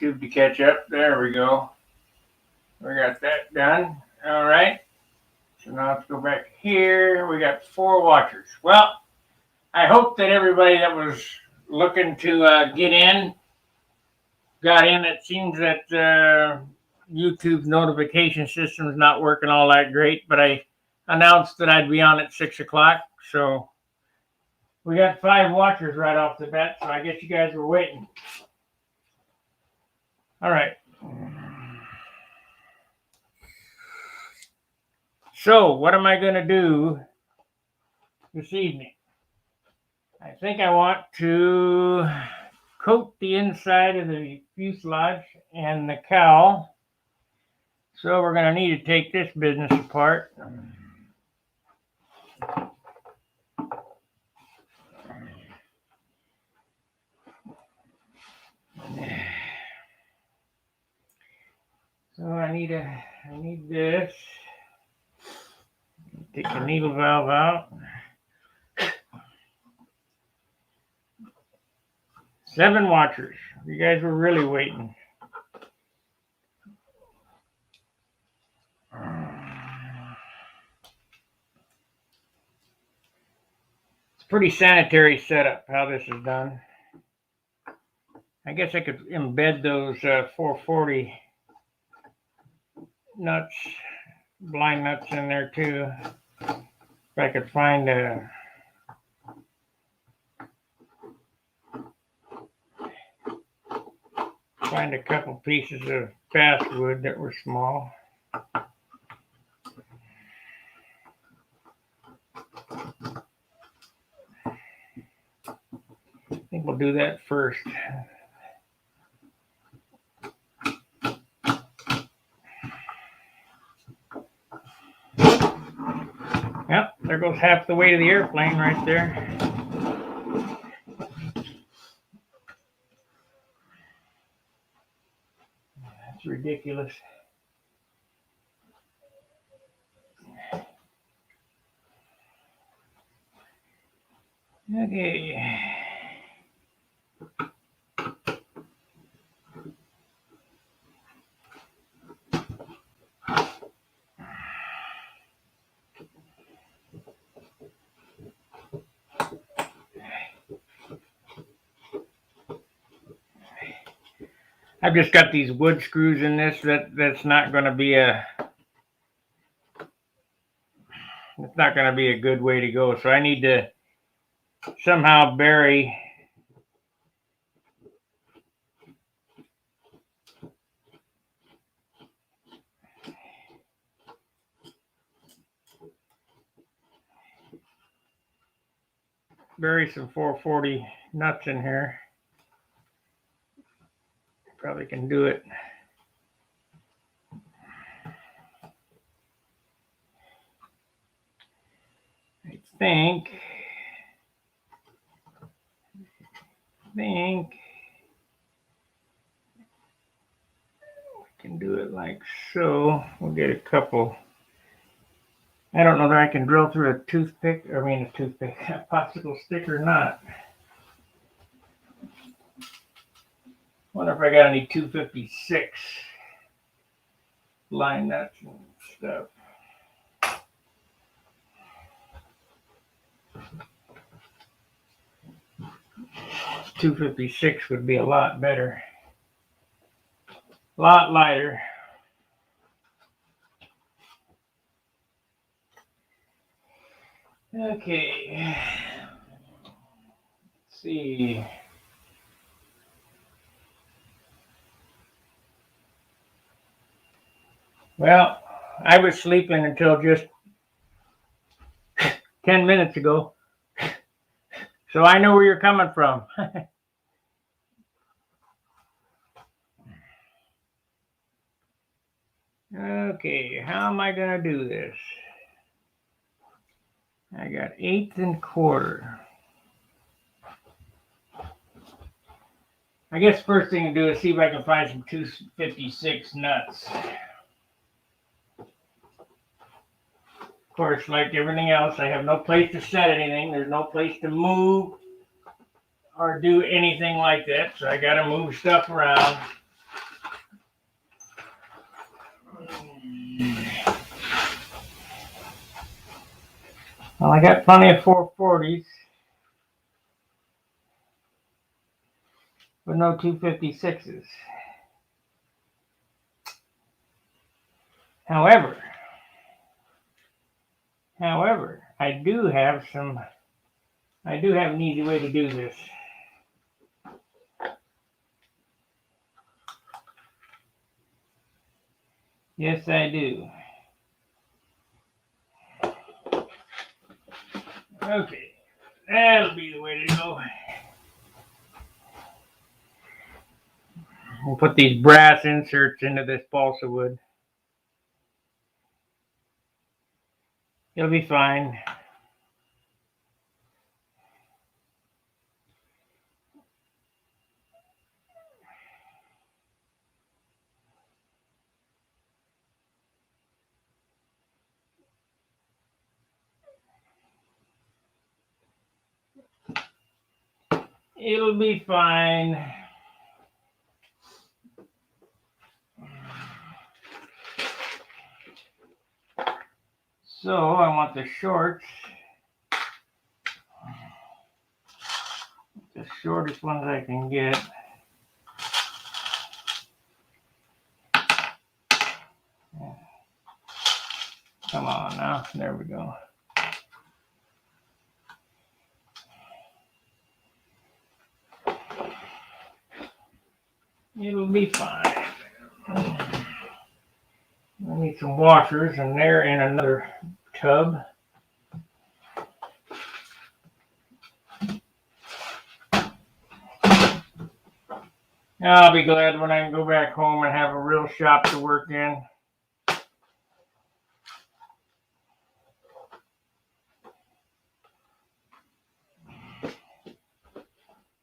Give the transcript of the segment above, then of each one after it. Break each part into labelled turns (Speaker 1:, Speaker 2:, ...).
Speaker 1: YouTube to catch up. There we go. We got that done. All right. So now let's go back here. We got 4 watchers. Well, I hope that everybody that was looking to get in got in. It seems that YouTube's notification system is not working all that great, but I announced that I'd be on at 6 o'clock. So we got 5 watchers right off the bat, so I guess you guys were waiting. All right. So what am I going to do this evening? I think I want to coat the inside of the fuselage and the cowl. So we're going to need to take this business apart. So I need this. Take the needle valve out. 7 watchers. You guys were really waiting. It's a pretty sanitary setup how this is done. I guess I could embed those 440 nuts, blind nuts in there too. If I could find a couple pieces of basswood that were small. I think we'll do that first. Yep, there goes half the weight of the airplane right there. That's ridiculous. Okay. I've just got these wood screws in this. That's not going to be a. It's not going to be a good way to go. So I need to somehow bury some 440 nuts in here. Probably can do it. I think we can do it like so. We'll get a couple. I don't know that I can drill through a toothpick, a popsicle stick or not. Wonder if I got any 256 line nuts and stuff. .256 would be a lot better, a lot lighter. Okay, let's see. Well, I was sleeping until just 10 minutes ago, so I know where you're coming from. Okay, how am I going to do this? I got 1/8 and 1/4. I guess first thing to do is see if I can find some 256 nuts. Of course, like everything else, I have no place to set anything. There's no place to move or do anything like that, so I got to move stuff around. Well, I got plenty of 440s, but no 256s. However, I do have an easy way to do this. Yes, I do. Okay, that'll be the way to go. We'll put these brass inserts into this balsa wood. It'll be fine. It'll be fine. So I want the shorts. The shortest ones I can get. Come on now. There we go. It'll be fine. I need some washers, and they're in another tub. I'll be glad when I can go back home and have a real shop to work in.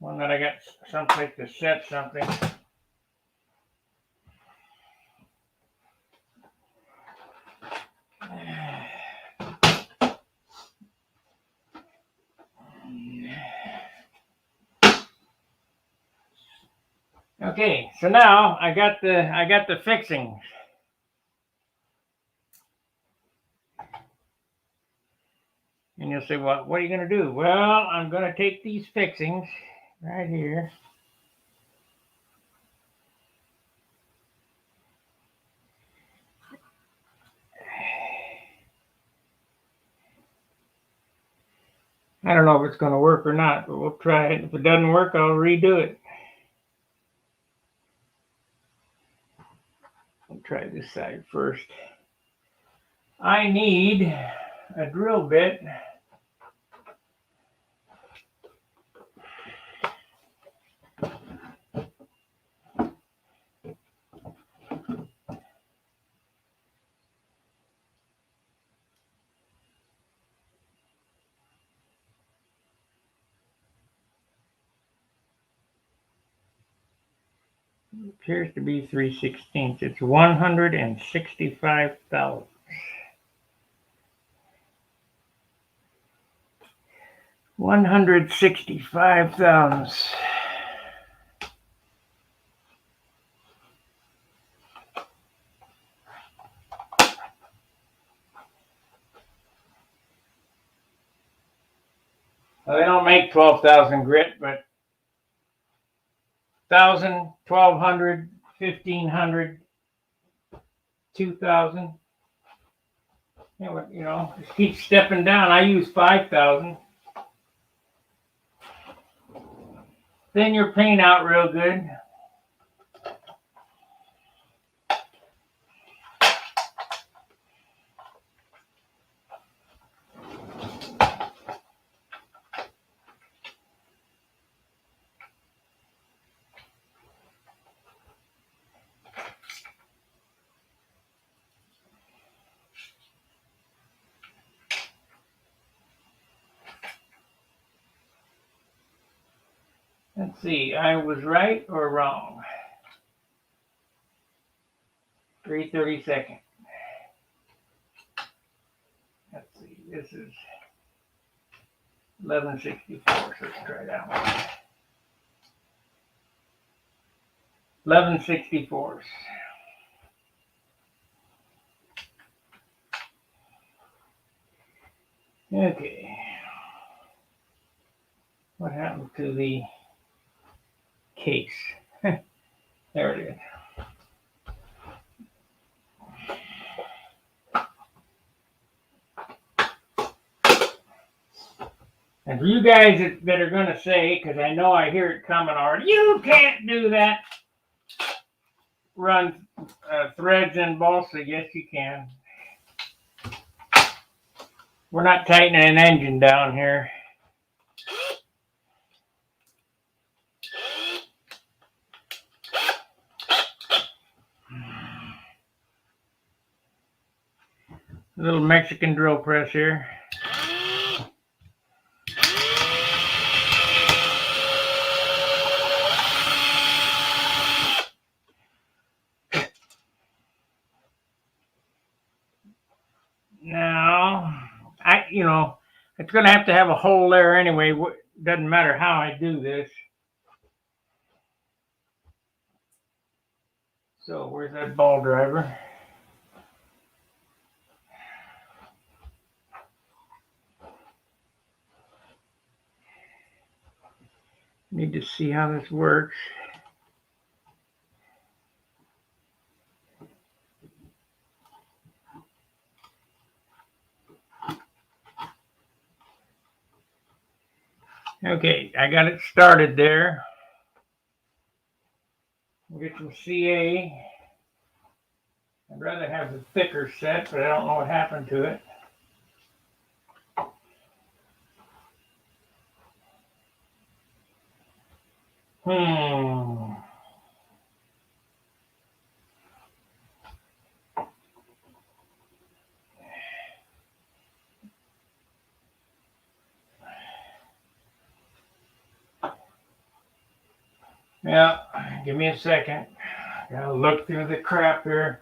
Speaker 1: One that I got someplace to set something. Okay, so now I got the fixings. And you'll say, well, what are you going to do? Well, I'm going to take these fixings right here. I don't know if it's going to work or not, but we'll try it. If it doesn't work, I'll redo it. I'll try this side first. I need a drill bit. It appears to be 3/16. It's 165 thousandths. 165 thousandths. Well, they don't make 12,000 grit, but 1,000, 1,200, 1,500, 2,000. You know, just keep stepping down. I use 5,000. Thin your paint out real good. Let's see, I was right or wrong? 3/32. Let's see, this is 11/64, so let's try that one. 11/64. Okay. What happened to the case? There it is. And for you guys that are going to say, because I know I hear it coming already, you can't do that. Run threads in balsa. Yes, you can. We're not tightening an engine down here. A little Mexican drill press here. Now, it's going to have a hole there anyway. Doesn't matter how I do this. So where's that ball driver? Need to see how this works. Okay, I got it started there. We'll get some CA. I'd rather have the thicker set, but I don't know what happened to it. Yeah, give me a second. Gotta look through the crap here.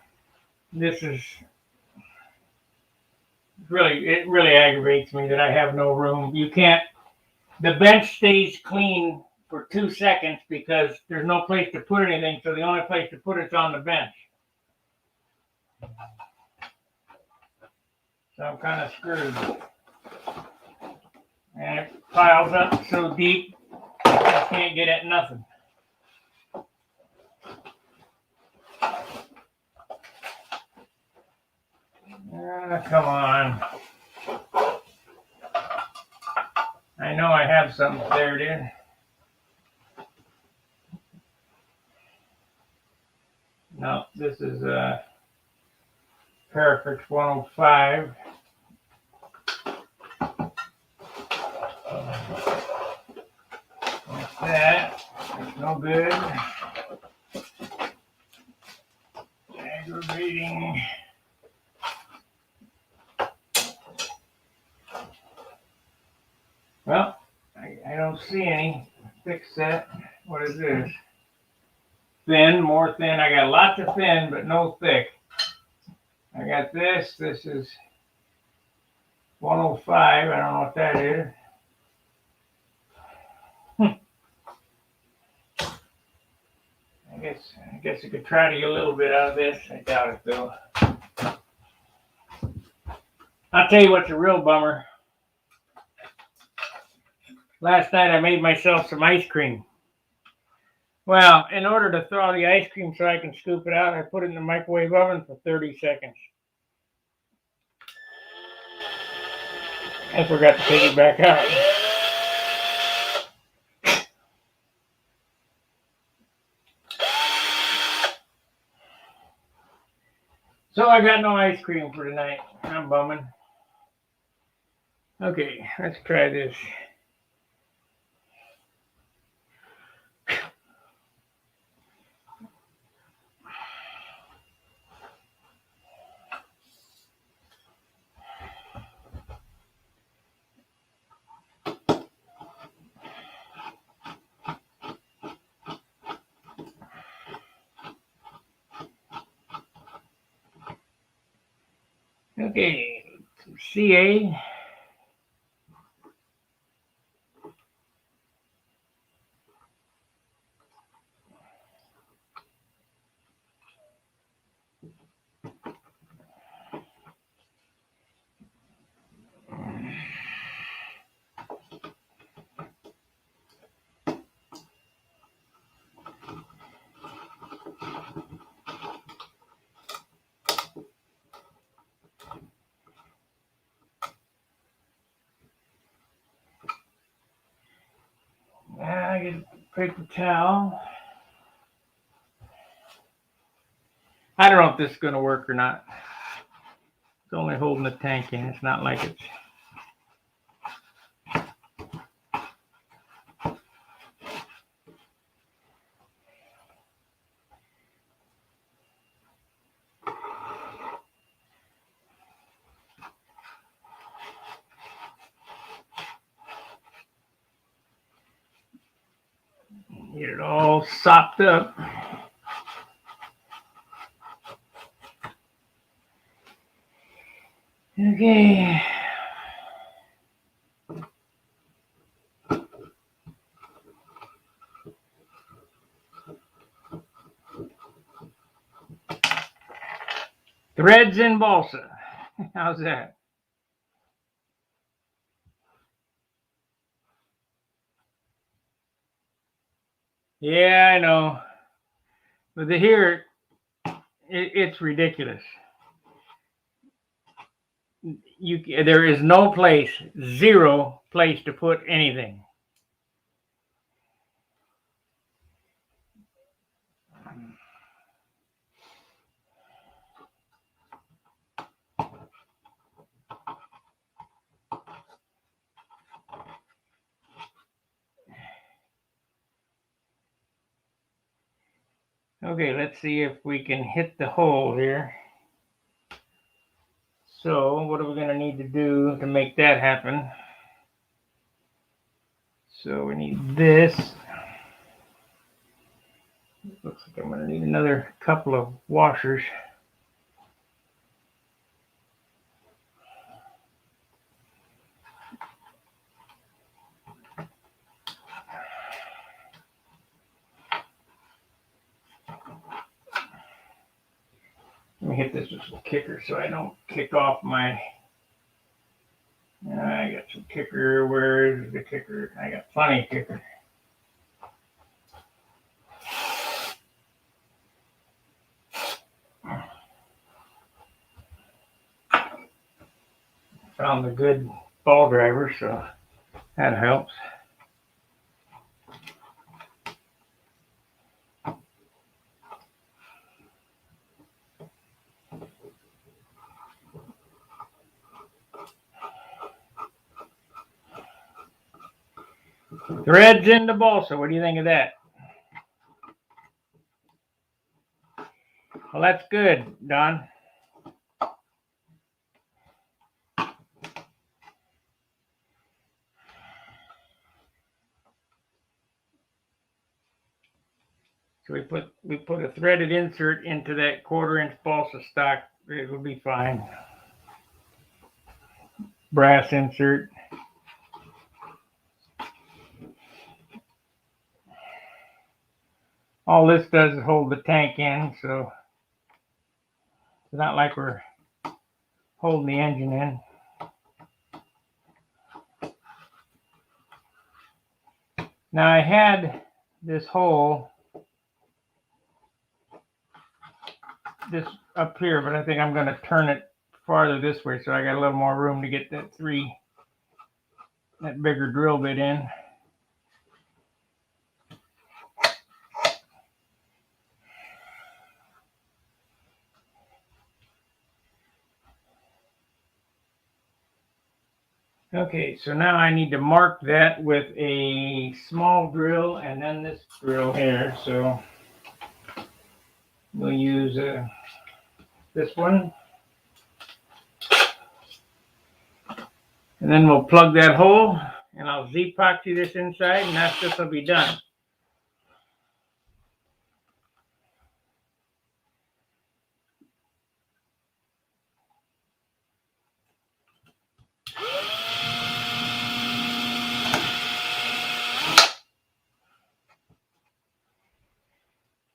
Speaker 1: This is it really aggravates me that I have no room. You can't, the bench stays clean for 2 seconds because there's no place to put anything, so the only place to put it's on the bench. So I'm kind of screwed. And it piles up so deep, I can't get at nothing. Come on. I know I have something. There it is. No, this is Parafix 105. Like that. It's no good. Aggravating. Well, I don't see any. Fix that. What is this? Thin, more thin. I got lots of thin, but no thick. I got this. This is 105. I don't know what that is. I guess I could try to get a little bit out of this. I doubt it though. I'll tell you what's a real bummer. Last night I made myself some ice cream. Well, in order to thaw the ice cream so I can scoop it out, I put it in the microwave oven for 30 seconds. I forgot to take it back out. So I got no ice cream for tonight. I'm bumming. Okay, let's try this. Okay, CA. paper towel. I don't know if this is going to work or not. It's only holding the tank in. It's not like it's... Get it all sopped up. Okay. Threads in balsa. How's that? Yeah, I know. But here, it's ridiculous. There is no place, zero place to put anything. Okay, let's see if we can hit the hole here. So, what are we going to need to do to make that happen? So, we need this. Looks like I'm going to need another couple of washers. Let me hit this with some kicker so I don't kick off my... I got some kicker. Where is the kicker? I got plenty of kicker. Found a good ball driver, so that helps. Threads in the balsa. What do you think of that? Well, that's good, Don. So we put a threaded insert into that 1/4-inch balsa stock. It will be fine. Brass insert. All this does is hold the tank in, so it's not like we're holding the engine in. Now I had this hole this up here, but I think I'm going to turn it farther this way so I got a little more room to get that bigger drill bit in. Okay, so now I need to mark that with a small drill and then this drill here. So we'll use this one. And then we'll plug that hole and I'll Z-epoxy this inside and this will be done.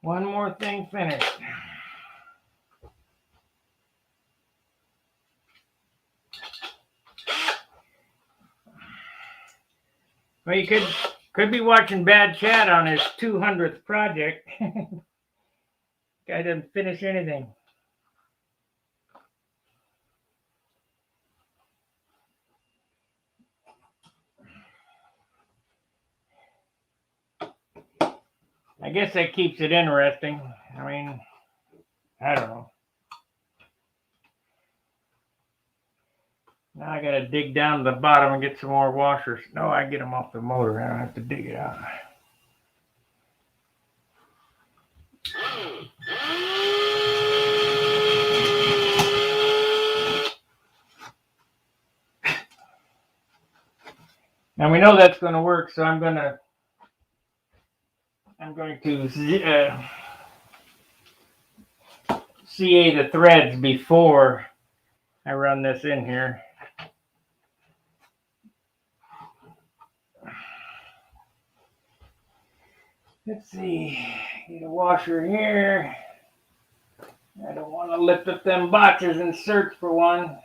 Speaker 1: One more thing finished. Well, you could be watching Bad Chad on his 200th project. Guy didn't finish anything. guess that keeps it interesting. I mean, I don't know. Now I gotta dig down to the bottom and get some more washers. No, I get them off the motor. I don't have to dig it out. Now we know that's going to work, so I'm going to CA the threads before I run this in here. Let's see, get a washer here. I don't want to lift up them boxes and search for one.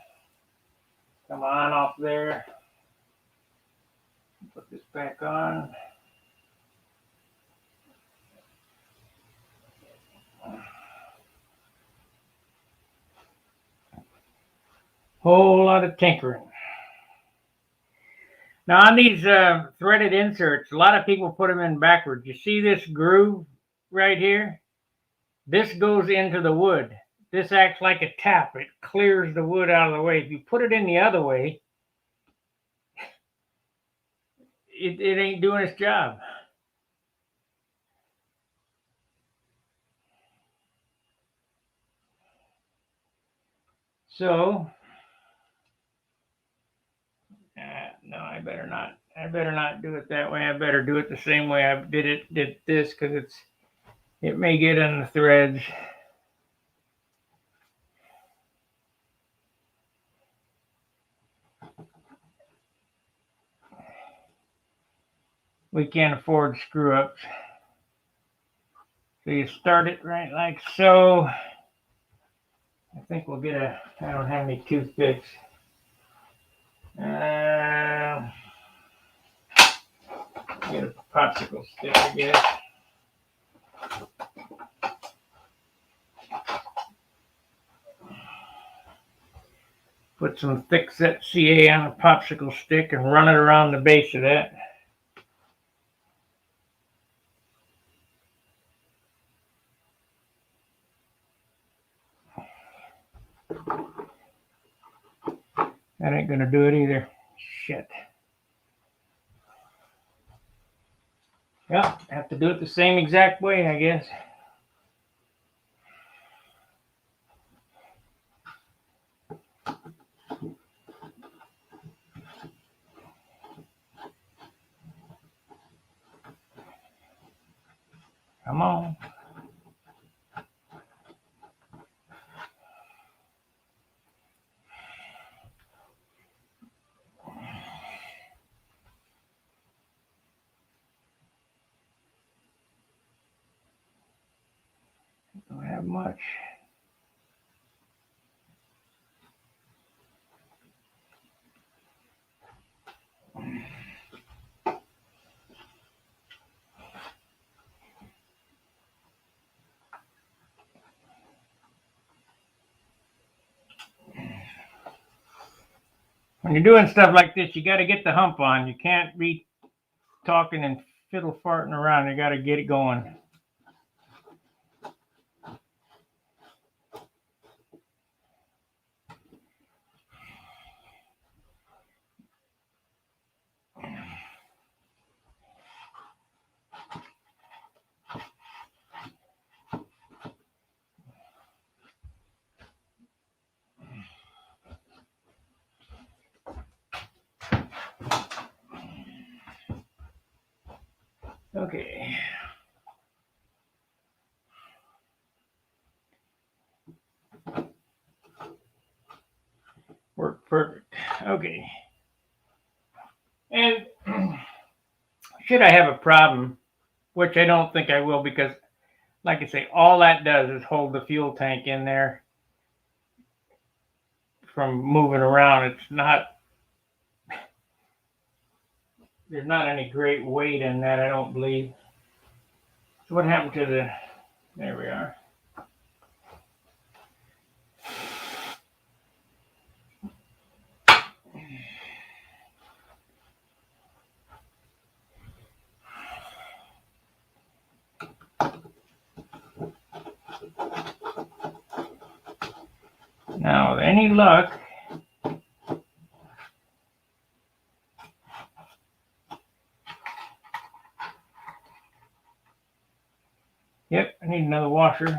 Speaker 1: Come on off there. Put this back on. Whole lot of tinkering. Now on these threaded inserts, a lot of people put them in backwards. You see this groove right here? This goes into the wood. This acts like a tap. It clears the wood out of the way. If you put it in the other way, it ain't doing its job. So, no, I better not. I better not do it that way. I better do it the same way I did this, because it may get in the threads. We can't afford screw ups. So you start it right like so. I think we'll get I don't have any toothpicks. Get a popsicle stick, I guess. Put some thick set CA on a popsicle stick and run it around the base of that. That ain't gonna do it either. Shit. Yep, have to do it the same exact way, I guess. Come on. Don't have much. When you're doing stuff like this, you got to get the hump on. You can't be talking and fiddle farting around. You got to get it going. Okay. Work perfect. Okay. And should I have a problem, which I don't think I will, because like I say, all that does is hold the fuel tank in there from moving around. It's not, there's not any great weight in that, I don't believe. So what happened to there we are. Now, with any luck, yep, I need another washer.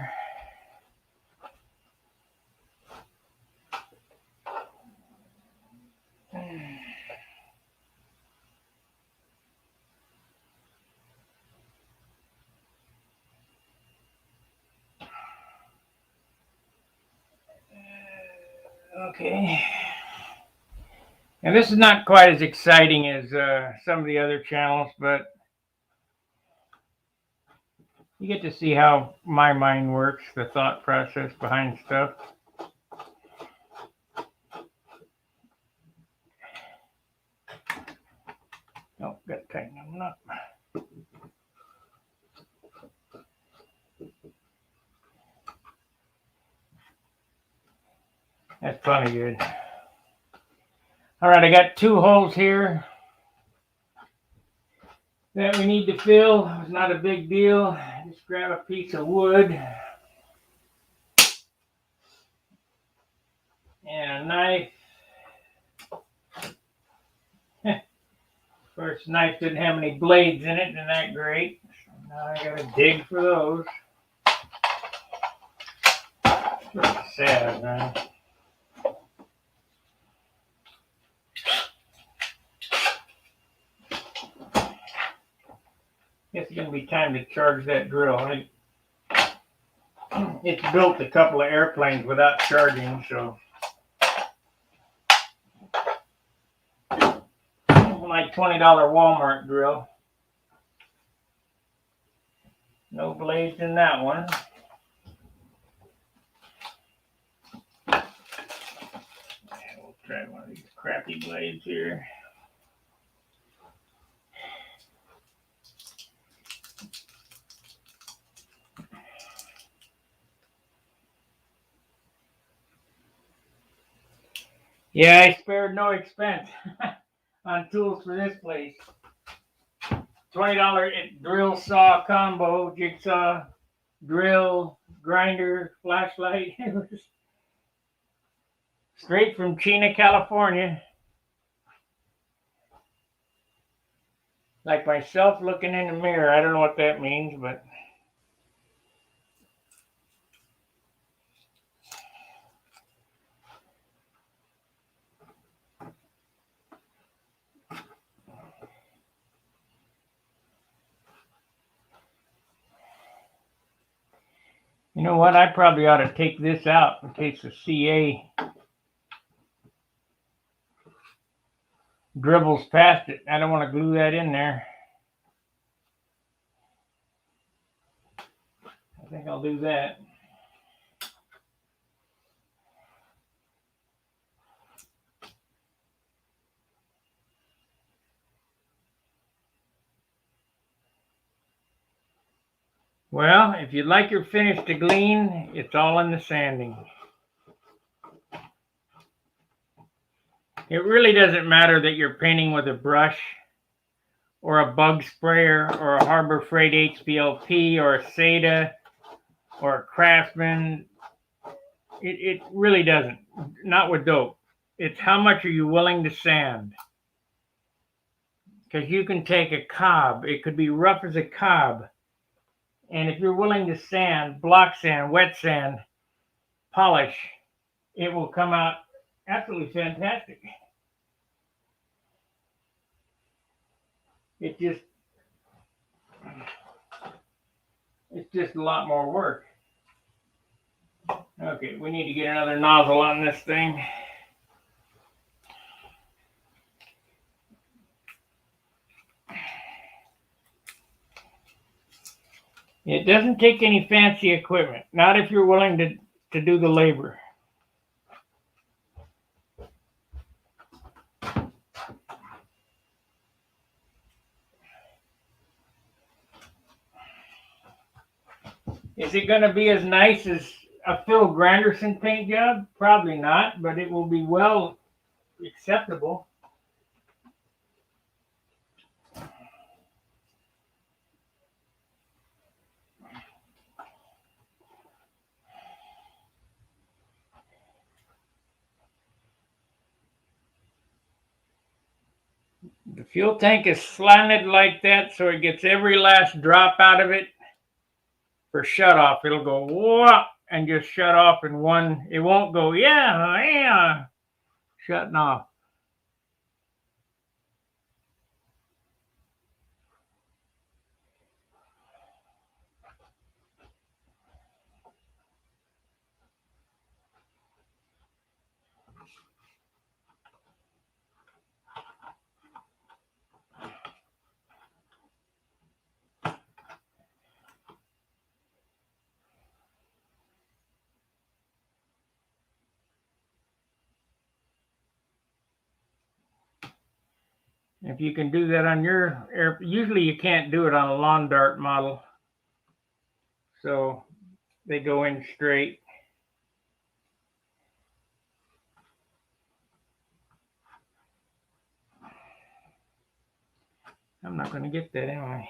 Speaker 1: Okay. And this is not quite as exciting as some of the other channels, but you get to see how my mind works, the thought process behind stuff. Oh, got to tighten them up. That's plenty good. All right, I got 2 holes here that we need to fill. It's not a big deal. Just grab a piece of wood and a knife. Of course, the knife didn't have any blades in it, isn't that great? So now I gotta dig for those. Pretty sad, man. It's gonna be time to charge that drill. It's built a couple of airplanes without charging, so like $20 Walmart drill. No blades in that one. We'll try one of these crappy blades here. Yeah, I spared no expense on tools for this place. $20 drill saw combo, jigsaw, drill, grinder, flashlight. It was straight from China, California. Like myself looking in the mirror. I don't know what that means, but you know what? I probably ought to take this out in case the CA dribbles past it. I don't want to glue that in there. I think I'll do that. Well, if you'd like your finish to gleam, it's all in the sanding. It really doesn't matter that you're painting with a brush or a bug sprayer or a Harbor Freight HVLP or a Seda or a Craftsman. It really doesn't. Not with dope. It's how much are you willing to sand. Because you can take a cob. It could be rough as a cob. And if you're willing to sand, block sand, wet sand, polish, it will come out absolutely fantastic. It's just a lot more work. Okay, we need to get another nozzle on this thing. It doesn't take any fancy equipment, not if you're willing to do the labor. Is it going to be as nice as a Phil Granderson paint job? Probably not, but it will be well acceptable. The fuel tank is slanted like that so it gets every last drop out of it. For shut off, it'll go whoop and just shut off in one. It won't go yeah shutting off. If you can do that on your air, usually you can't do it on a lawn dart model. So they go in straight. I'm not going to get that, am I?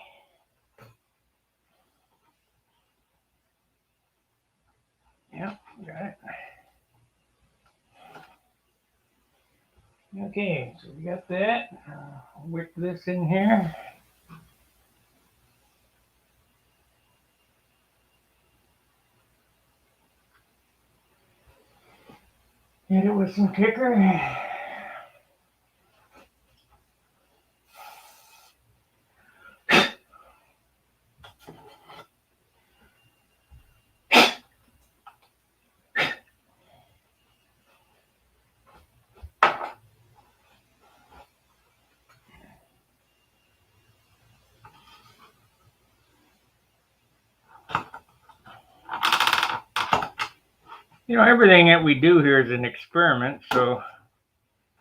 Speaker 1: Yep, got it. Okay, so we got that. Whip this in here. Hit it with some kicker. You know, everything that we do here is an experiment, so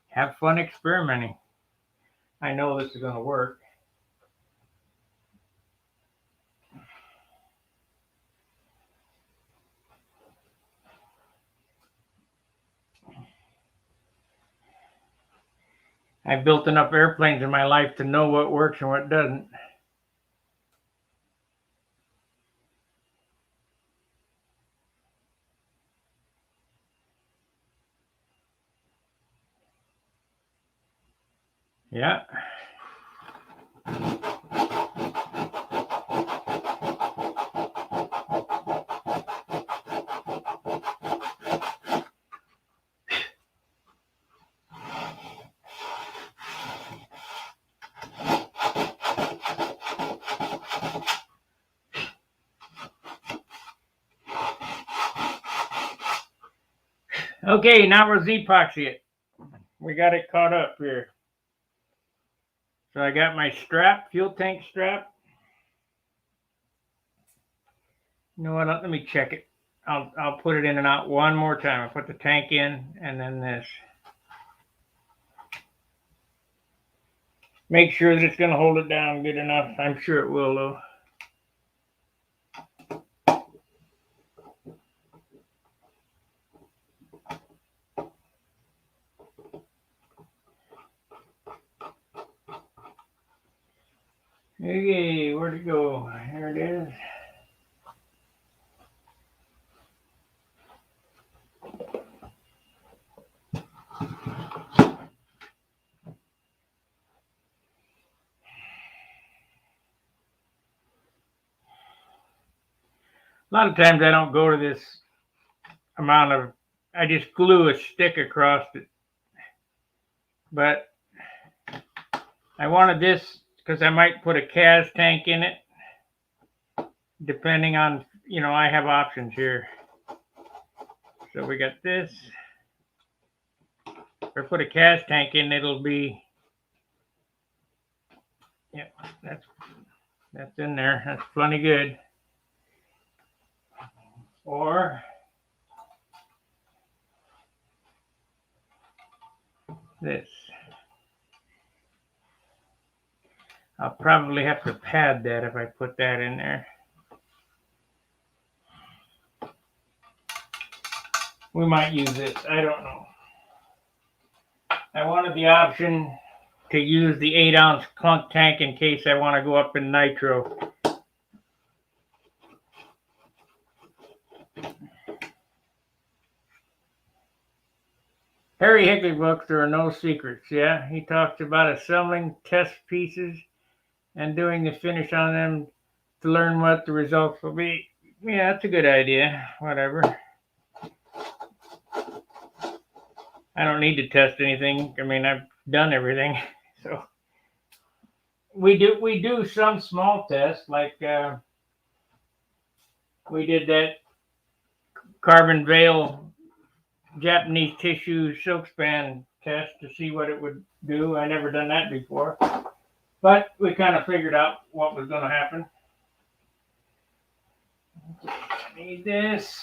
Speaker 1: have fun experimenting. I know this is going to work. I've built enough airplanes in my life to know what works and what doesn't. Yeah. Okay, now we're Z-epoxy it. We got it caught up here. So I got my strap, fuel tank strap. You know what? Let me check it. I'll put it in and out one more time. I'll put the tank in and then this. Make sure that it's going to hold it down good enough. I'm sure it will, though. Okay, where'd it go? Here it is. A lot of times I don't go to this amount of, I just glue a stick across it. But I wanted this because I might put a CAS tank in it. Depending on, you know, I have options here. So we got this. If I put a CAS tank in, it'll be, yeah, that's in there. That's plenty good. Or this. I'll probably have to pad that if I put that in there. We might use this. I don't know. I wanted the option to use the 8-ounce clunk tank in case I want to go up in nitro. Harry Hickley books, there are no secrets. Yeah, he talks about assembling test pieces and doing the finish on them to learn what the results will be. Yeah, that's a good idea. Whatever. I don't need to test anything. I mean, I've done everything. So we do some small tests, like we did that carbon veil Japanese tissue silk span test to see what it would do. I never done that before, but we kind of figured out what was going to happen. Need this.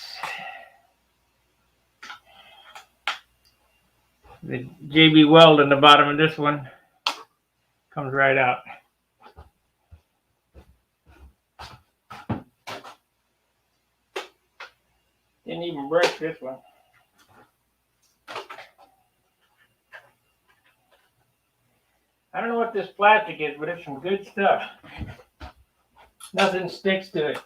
Speaker 1: The JB weld in the bottom of this one comes right out. Didn't even break this one. I don't know what this plastic is, but it's some good stuff. Nothing sticks to it.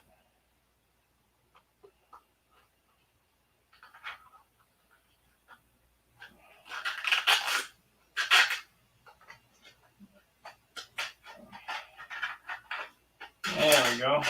Speaker 1: There we go.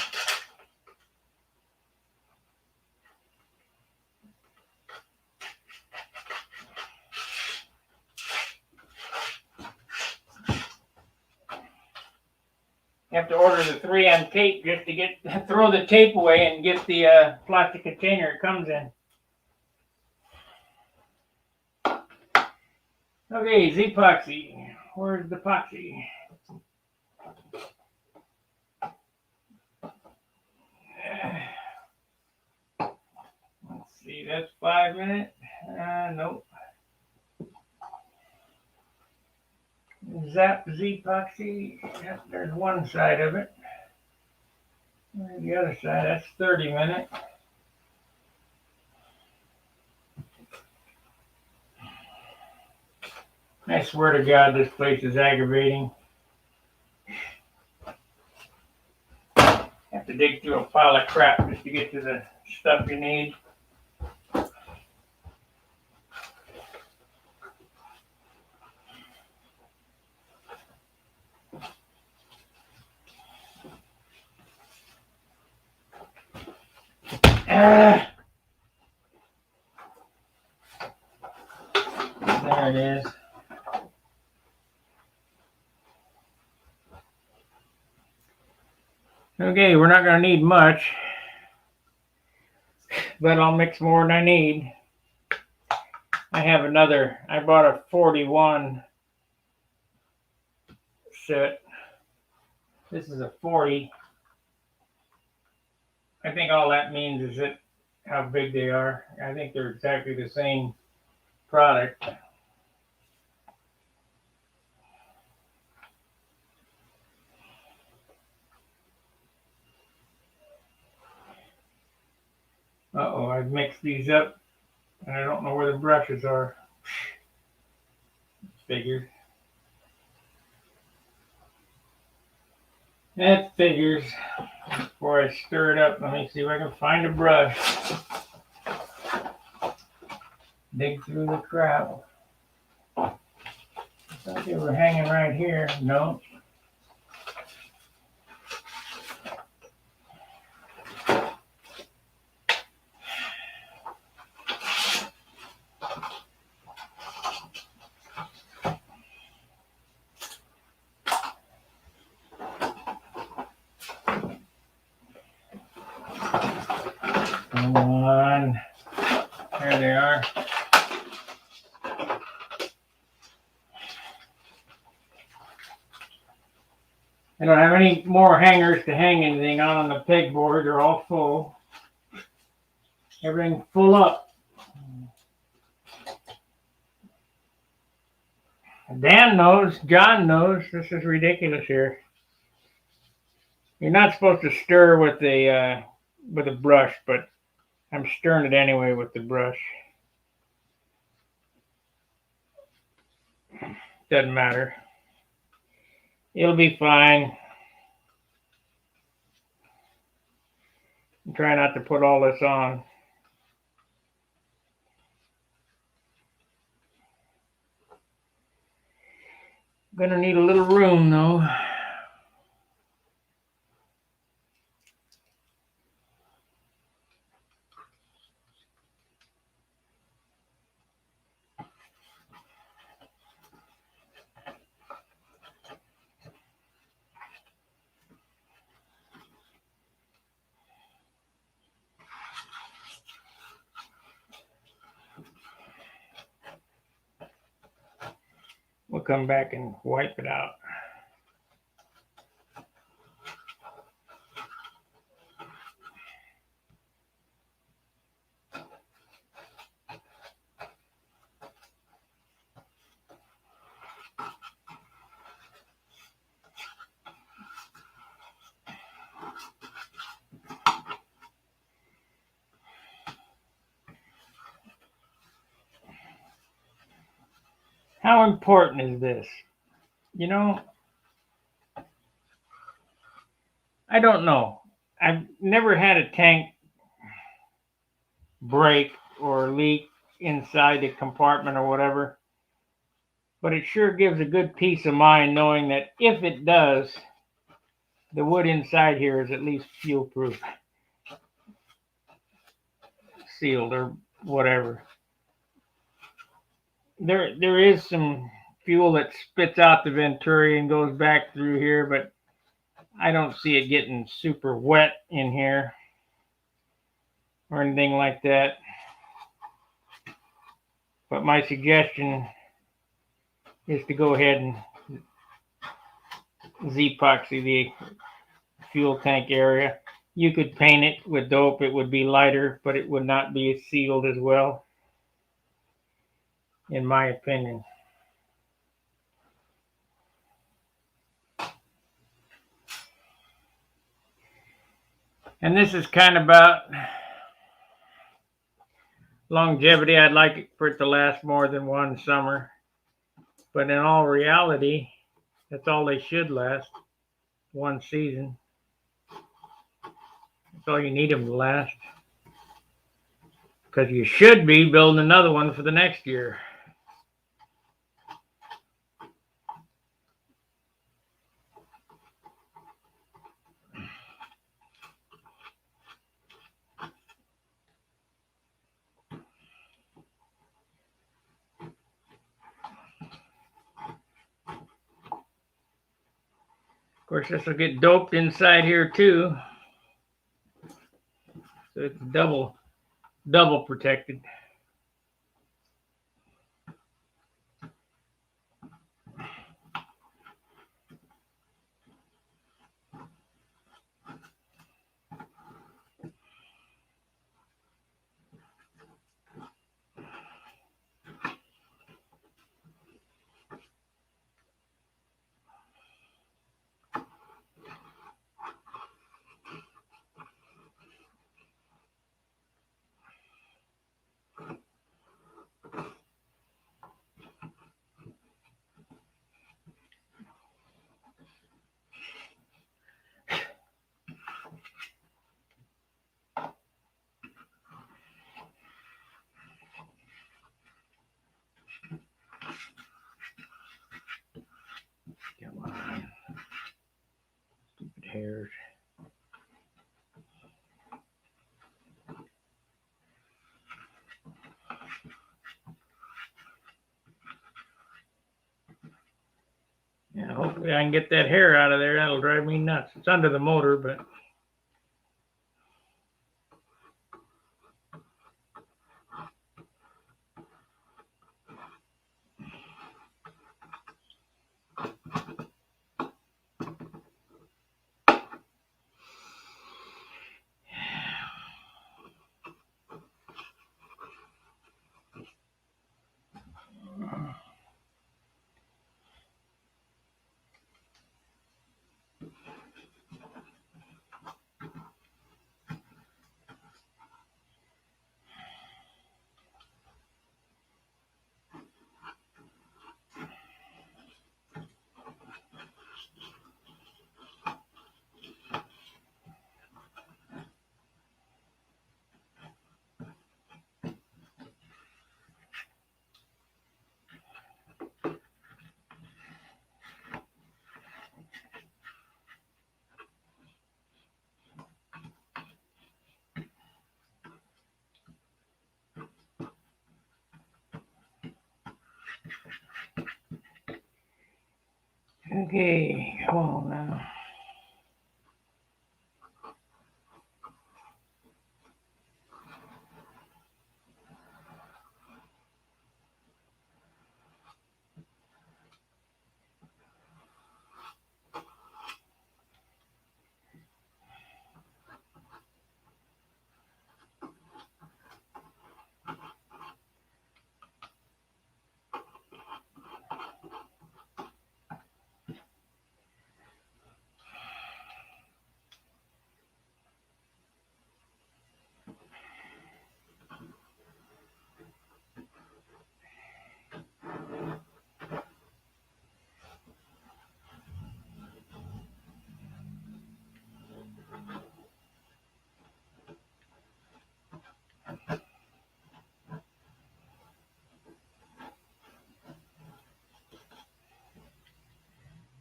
Speaker 1: You have to order the 3M tape just to throw the tape away and get the plastic container it comes in. Okay, Z-epoxy. Where's the epoxy? Let's see, that's 5 minutes. Nope. Zap Z-epoxy. Yep, there's one side of it. There's the other side, that's 30 minutes. I swear to God, this place is aggravating. Have to dig through a pile of crap just to get to the stuff you need. There it is. Okay, we're not going to need much, but I'll mix more than I need. I have another, I bought a 41 set. This is a 40. I think all that means is that how big they are. I think they're exactly the same product. Uh-oh, I've mixed these up, and I don't know where the brushes are. Figures. That figures. Before I stir it up, let me see if I can find a brush. Dig through the crap. I thought they were hanging right here. No. Come on. There they are. I don't have any more hangers to hang anything on the pegboard. They're all full. Everything full up. Dan knows, John knows, this is ridiculous here. You're not supposed to stir with a brush, but I'm stirring it anyway with the brush. Doesn't matter. It'll be fine. Try not to put all this on. Gonna need a little room though. We'll come back and wipe it out. How important is this? You know, I don't know. I've never had a tank break or leak inside the compartment or whatever, but it sure gives a good peace of mind knowing that if it does, the wood inside here is at least fuel proof, sealed or whatever. There is some fuel that spits out the venturi and goes back through here, but I don't see it getting super wet in here or anything like that. But my suggestion is to go ahead and Z-epoxy the fuel tank area. You could paint it with dope. It would be lighter, but it would not be sealed as well, in my opinion. And this is kind of about longevity. I'd like it for it to last more than one summer. But in all reality, that's all they should last, one season. That's all you need them to last. Because you should be building another one for the next year. Of course, this will get doped inside here too. So it's double protected. Come on. Stupid hairs. Yeah, hopefully I can get that hair out of there. That'll drive me nuts. It's under the motor, but Okay, come on now.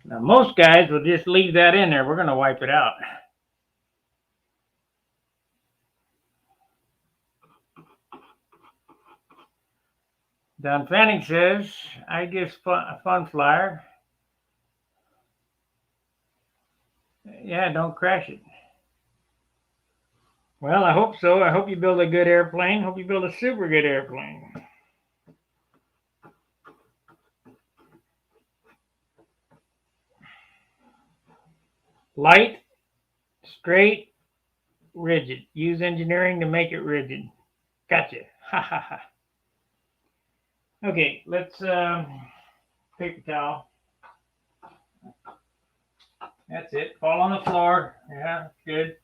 Speaker 1: Now, most guys will just leave that in there. We're going to wipe it out. Don Fanning says, I just a fun flyer. Yeah, don't crash it. Well, I hope so. I hope you build a good airplane. Hope you build a super good airplane. Light, straight, rigid. Use engineering to make it rigid. Gotcha. Ha ha ha. Okay, let's paper towel. That's it. Fall on the floor. Yeah, good.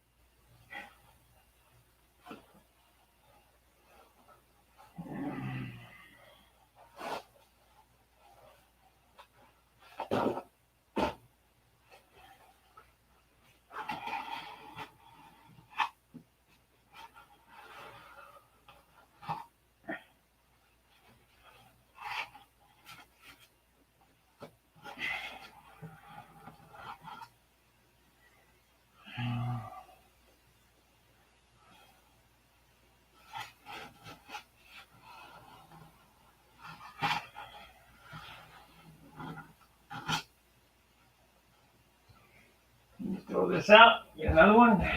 Speaker 1: Let's throw this out. Get another one.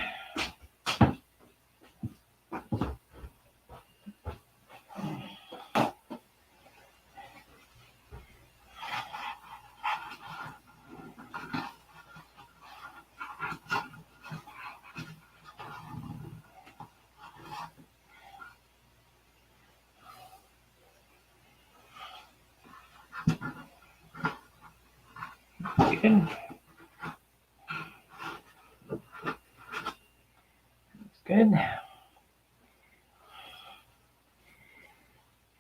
Speaker 1: Good. Good.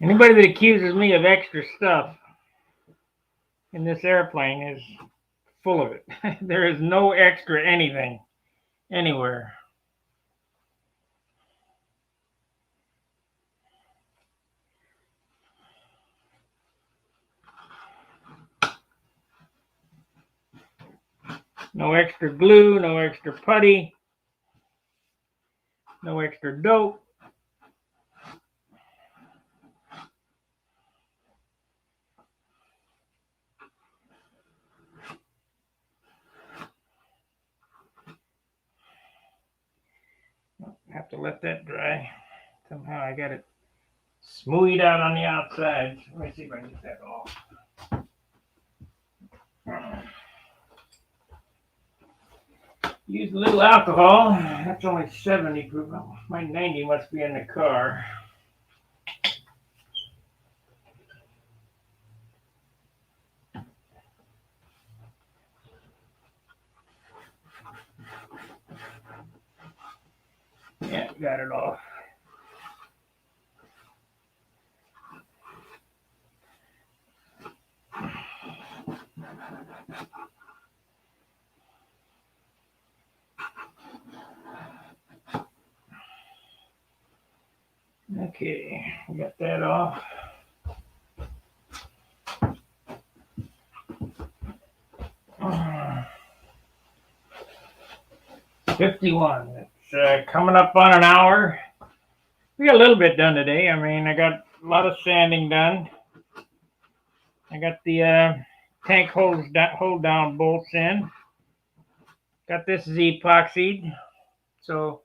Speaker 1: Anybody that accuses me of extra stuff in this airplane is full of it. There is no extra anything anywhere. No extra glue, no extra putty, no extra dope. Have to let that dry. Somehow I got it smoothed out on the outside. Let me see if I can get that off. Use a little alcohol. That's only 70 proof. My 90 must be in the car. Yeah, got it off. Okay, we got that off. Uh, 51. It's coming up on an hour. We got a little bit done today. I mean, I got a lot of sanding done. I got the tank hold down bolts in. Got this Z epoxied. So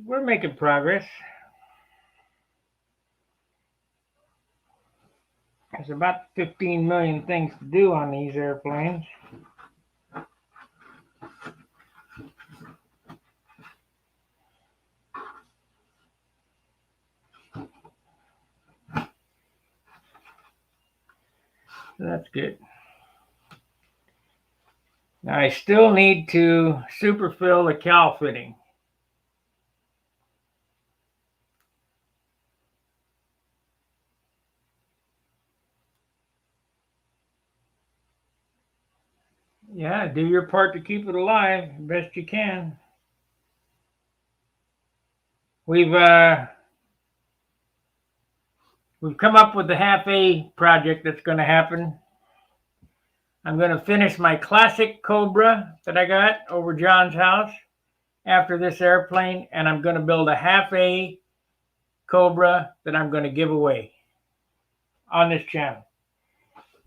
Speaker 1: we're making progress. There's about 15 million things to do on these airplanes. So that's good. Now I still need to superfill the cowl fitting. Yeah, do your part to keep it alive best you can. We've come up with the half A project that's going to happen. I'm going to finish my classic Cobra that I got over John's house after this airplane, and I'm going to build a half A Cobra that I'm going to give away on this channel.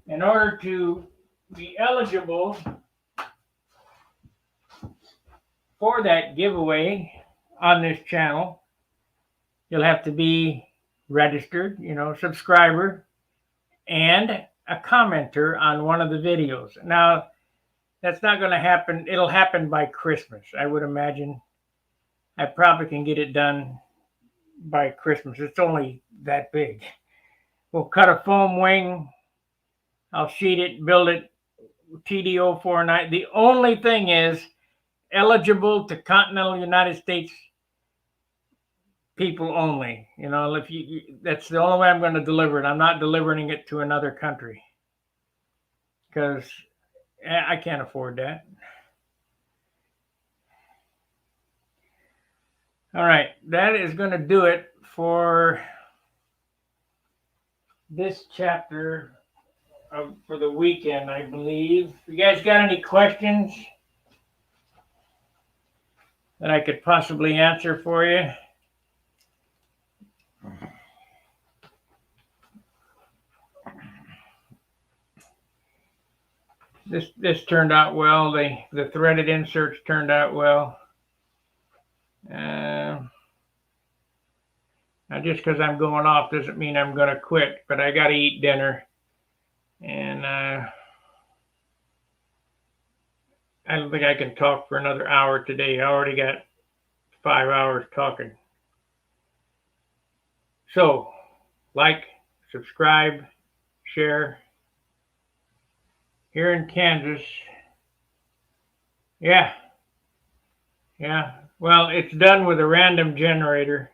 Speaker 1: In order to be eligible for that giveaway on this channel, you'll have to be registered, subscriber, and a commenter on one of the videos. Now, that's not going to happen. It'll happen by Christmas, I would imagine. I probably can get it done by Christmas. It's only that big. We'll cut a foam wing. I'll sheet it, build it, TD-049. The only thing is eligible to continental United States people only. If that's the only way I'm going to deliver it. I'm not delivering it to another country because I can't afford that. All right, that is going to do it for this chapter for the weekend, I believe. If you guys got any questions that I could possibly answer for you? This turned out well. The threaded inserts turned out well. Now, just because I'm going off doesn't mean I'm going to quit, but I got to eat dinner. And I don't think I can talk for another hour today. I already got 5 hours talking. So, like, subscribe, share. Here in Kansas, yeah. Well, it's done with a random generator.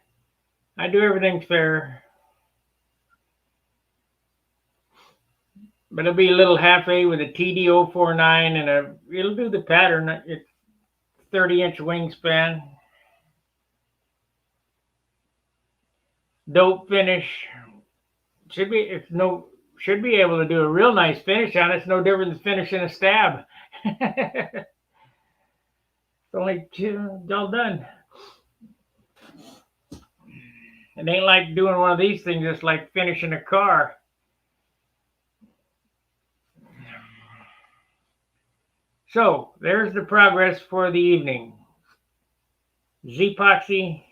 Speaker 1: I do everything fair. But it'll be a little half A with a TD-049 and it'll do the pattern. It's 30-inch wingspan. Dope finish. Should be able to do a real nice finish on it. It's no different than finishing a stab. It's only all done. It ain't like doing one of these things. It's like finishing a car. So there's the progress for the evening. Z-epoxy,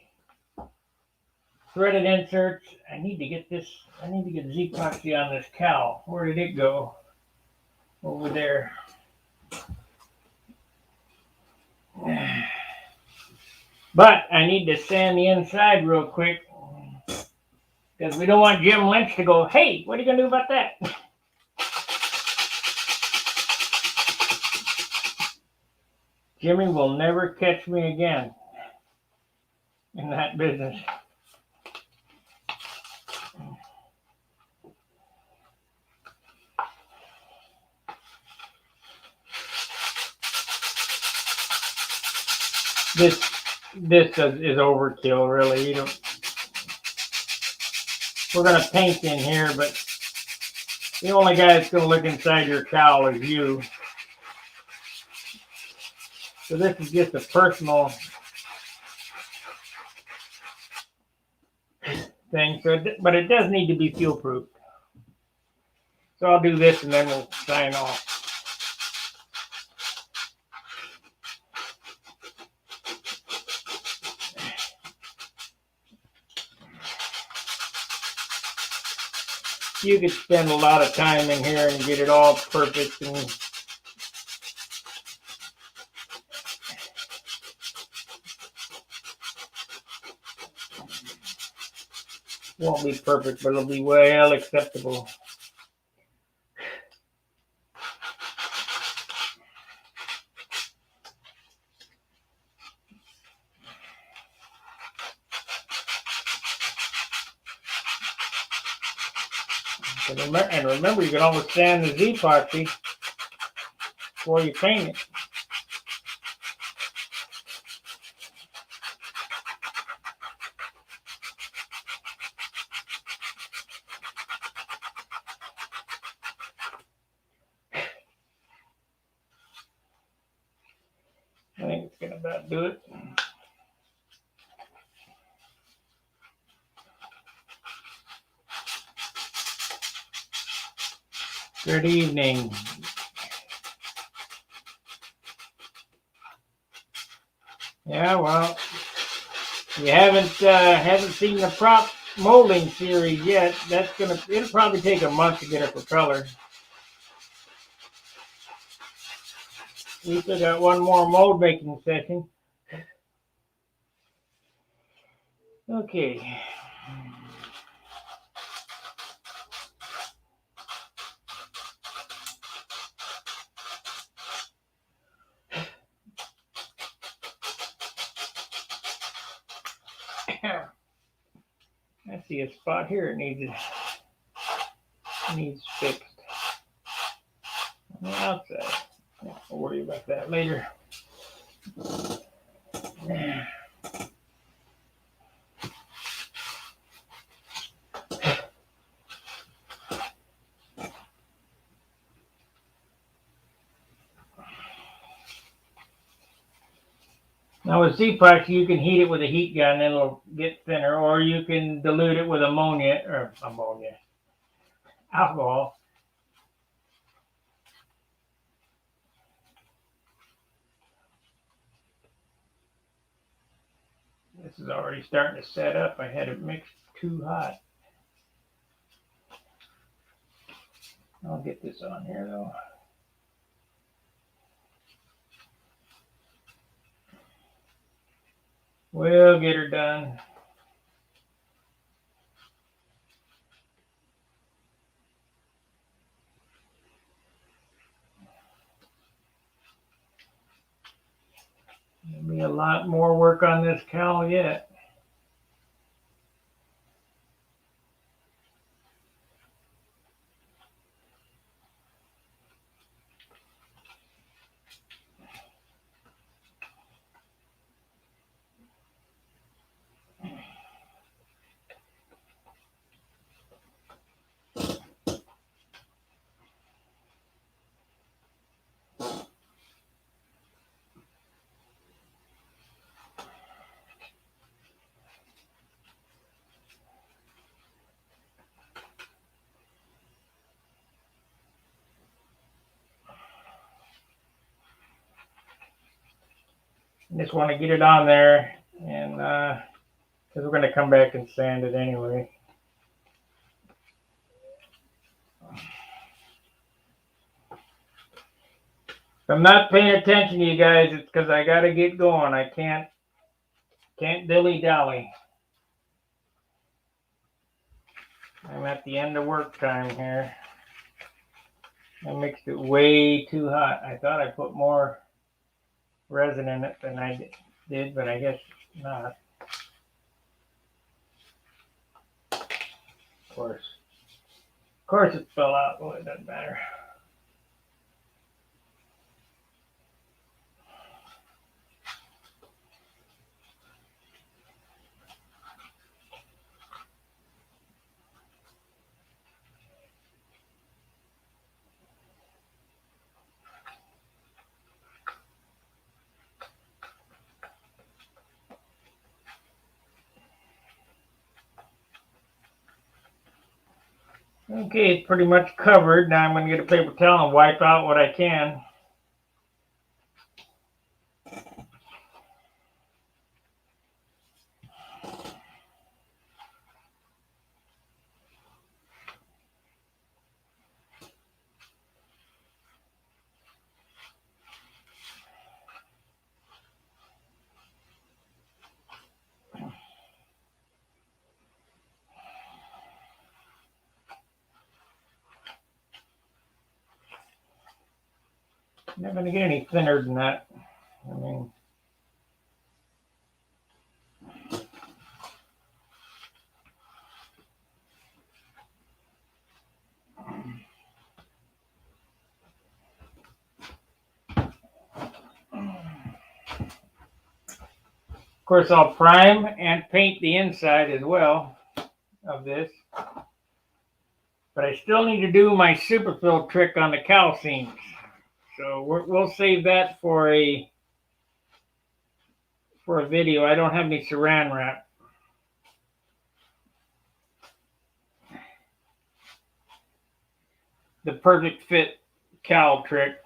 Speaker 1: threaded inserts. I need to get Z-epoxy on this cowl. Where did it go? Over there. But I need to sand the inside real quick because we don't want Jim Lynch to go, hey, what are you going to do about that? Jimmy will never catch me again in that business. This is overkill, really. We're going to paint in here, but the only guy that's going to look inside your cowl is you. So this is just a personal thing. But it does need to be fuel proof. So I'll do this and then we'll sign off. You could spend a lot of time in here and get it all perfect and won't be perfect, but it'll be well acceptable. And remember, you can always sand the Z-epoxy before you paint it. I think it's going to about do it. Good evening. Yeah, well, you haven't seen the prop molding series yet. It'll probably take a month to get it for color. We still got one more mold making session. Okay. I see a spot here it needs fixed. On the outside. I'll worry about that later. Now with Z-epoxy, you can heat it with a heat gun and it'll get thinner, or you can dilute it with alcohol. This is already starting to set up. I had it mixed too hot. I'll get this on here though. We'll get her done. There'll be a lot more work on this cowl yet. Just want to get it on there, and because we're going to come back and sand it anyway. If I'm not paying attention to you guys, it's because I got to get going. I can't dilly-dally. I'm at the end of work time here. I mixed it way too hot. I thought I put more resin in it than I did, but I guess not. Of course it fell out. Well, it doesn't matter. Okay, it's pretty much covered. Now I'm going to get a paper towel and wipe out what I can. I'm not going to get any thinner than that. I mean, of course, I'll prime and paint the inside as well of this. But I still need to do my superfill trick on the cowl seams. So we'll save that for a video. I don't have any saran wrap. The perfect fit cowl trick.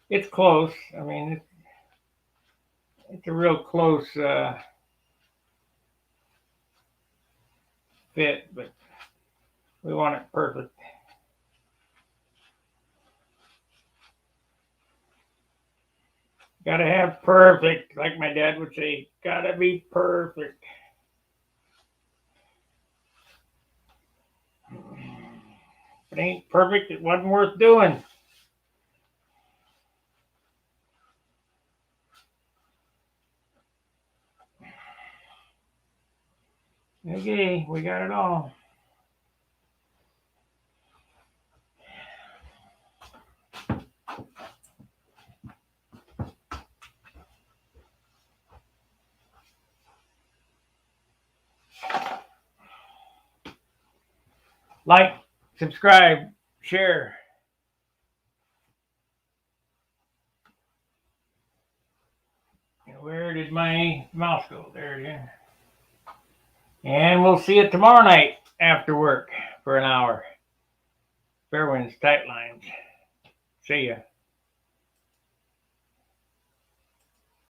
Speaker 1: It's close. I mean, it's a real close fit, but we want it perfect. Gotta have perfect, like my dad would say, gotta be perfect. If it ain't perfect, it wasn't worth doing. Okay, we got it all. Like, subscribe, share. Where did my mouse go? There it is. And we'll see you tomorrow night after work for an hour. Fair winds, tight lines. See ya.